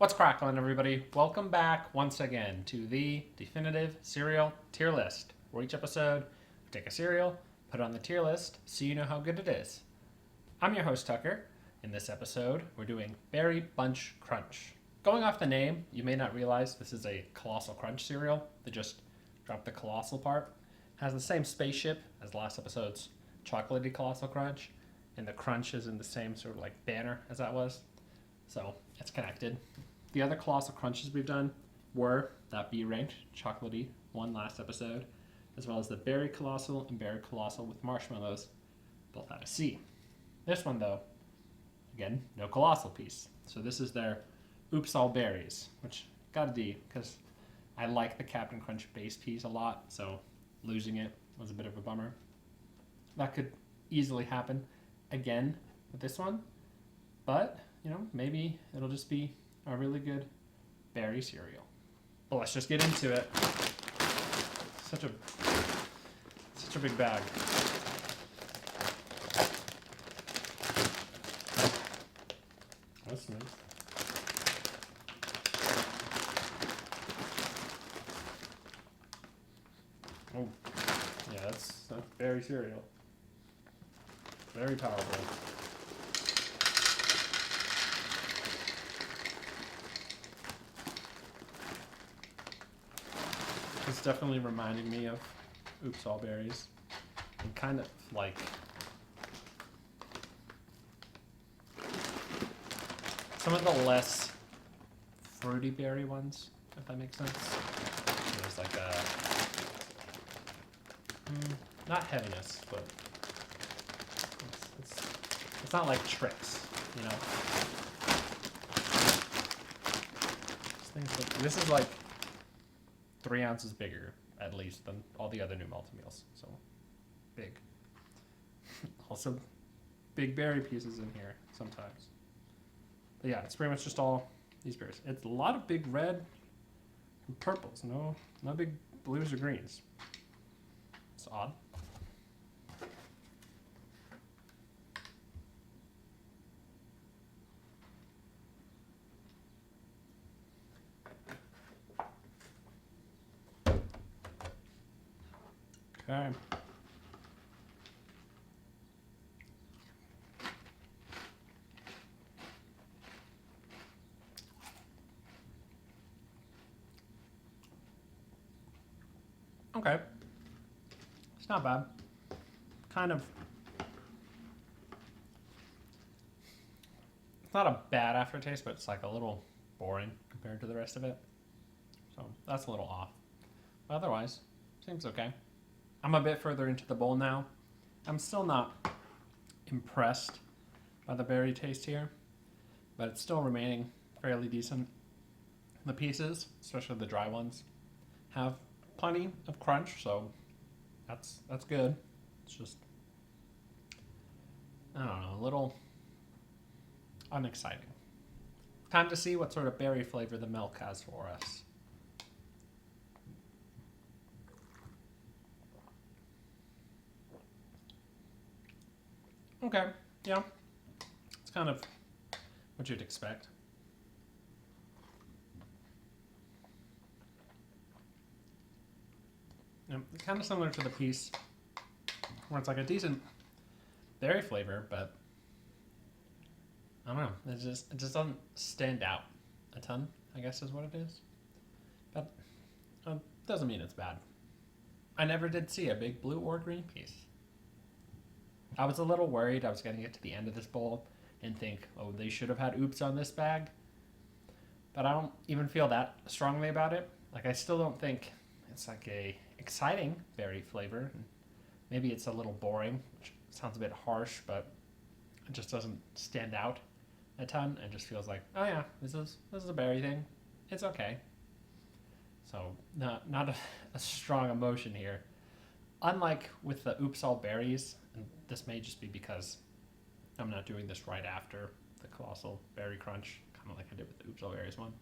What's cracklin', everybody? Welcome back once again to the definitive cereal tier list, where each episode we take a cereal, put it on the tier list, so you know how good it is. I'm your host, Tucker. In this episode, we're doing Berry Bunch Crunch. Going off the name, you may not realize this is a Colossal Crunch cereal. They just dropped the colossal part. It has the same spaceship as last episode's chocolatey Colossal Crunch, and the crunch is in the same sort of like banner as that was. So it's connected. The other Colossal Crunches we've done were that B-ranked chocolatey one last episode, as well as the Berry Colossal and Berry Colossal with marshmallows, both had a C. This one, though, again, no colossal piece. So this is their Oops All Berries, which got a D because I like the Captain Crunch base piece a lot, so losing it was a bit of a bummer. That could easily happen again with this one, but maybe it'll just be a really good berry cereal. But let's just get into it. Such a big bag. That's nice. Oh, yeah, that's berry cereal. Very powerful. It's definitely reminding me of Oops All Berries. And kind of like some of the less fruity berry ones, if that makes sense. There's like a not heaviness, but it's not like Tricks, you know. This is like 3 ounces bigger, at least, than all the other new Malt O Meals. So, big. Also, big berry pieces in here sometimes. But yeah, it's pretty much just all these berries. It's a lot of big red and purples. No big blues or greens. It's odd. Okay. Okay. It's not bad. Kind of. It's not a bad aftertaste, but it's like a little boring compared to the rest of it. So that's a little off. But otherwise, seems okay. I'm a bit further into the bowl now. I'm still not impressed by the berry taste here, but it's still remaining fairly decent. The pieces, especially the dry ones, have plenty of crunch, so that's good. It's just, I don't know, a little unexciting. Time to see what sort of berry flavor the milk has for us. Okay, yeah. It's kind of what you'd expect. Yeah, it's kind of similar to the piece where it's like a decent berry flavor, but I don't know. It just doesn't stand out a ton, I guess is what it is. But doesn't mean it's bad. I never did see a big blue or green piece. I was a little worried I was going to get to the end of this bowl and think, oh, they should have had oops on this bag. But I don't even feel that strongly about it. Like, I still don't think it's like a exciting berry flavor. Maybe it's a little boring, which sounds a bit harsh, but it just doesn't stand out a ton. It just feels like, oh yeah, this is a berry thing. It's okay. So not a strong emotion here. Unlike with the Oops All Berries, and this may just be because I'm not doing this right after the Colossal Berry Crunch, kind of like I did with the Oops All Berries one,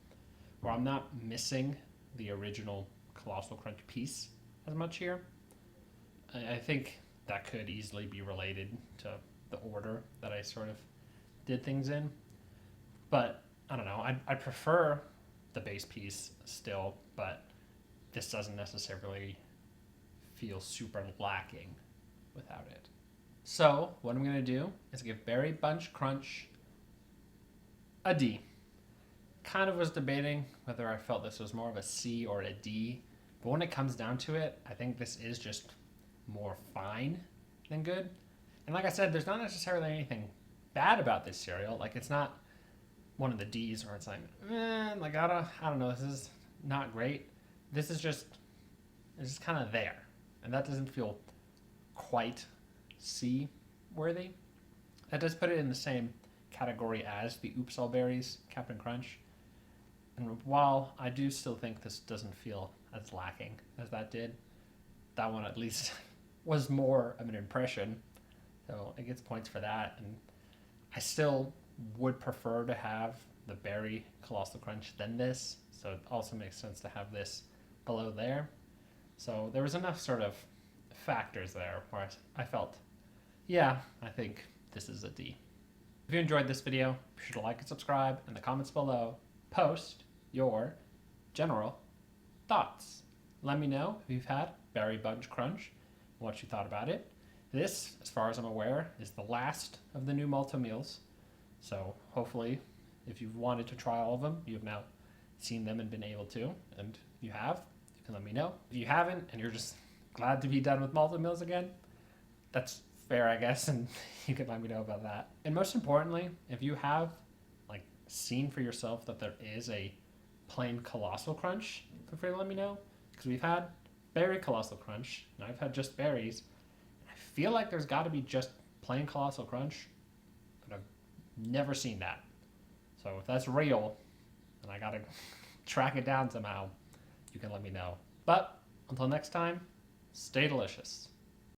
where I'm not missing the original Colossal Crunch piece as much here. I think that could easily be related to the order that I sort of did things in. But I don't know. I prefer the base piece still, but this doesn't necessarily feel super lacking without it. So what I'm going to do is give Berry Bunch Crunch a D. Kind of was debating whether I felt this was more of a C or a D, but when it comes down to it, I think this is just more fine than good. And like I said, there's not necessarily anything bad about this cereal. Like, it's not one of the D's where it's like, like I don't know, this is not great. This is just, it's just kind of there, and that doesn't feel quite C worthy. That does put it in the same category as the Oops All Berries Captain Crunch. And while I do still think this doesn't feel as lacking as that did, that one at least was more of an impression. So it gets points for that. And I still would prefer to have the Berry Colossal Crunch than this. So it also makes sense to have this below there. So there was enough sort of factors there where I felt, yeah, I think this is a D. If you enjoyed this video, be sure to like and subscribe. In the comments below, post your general thoughts. Let me know if you've had Berry Bunch Crunch and what you thought about it. This, as far as I'm aware, is the last of the new Malt O Meals. So hopefully, if you've wanted to try all of them, you've now seen them and been able to. And if you have, you can let me know. If you haven't and you're just glad to be done with Malt O Meals again, that's fair, I guess, and you can let me know about that. And most importantly, if you have like seen for yourself that there is a plain Colossal Crunch, feel free to let me know, because we've had Berry Colossal Crunch and I've had just berries. I feel like there's got to be just plain Colossal Crunch, but I've never seen that. So if that's real and I gotta track it down somehow, you can let me know. But until next time, stay delicious.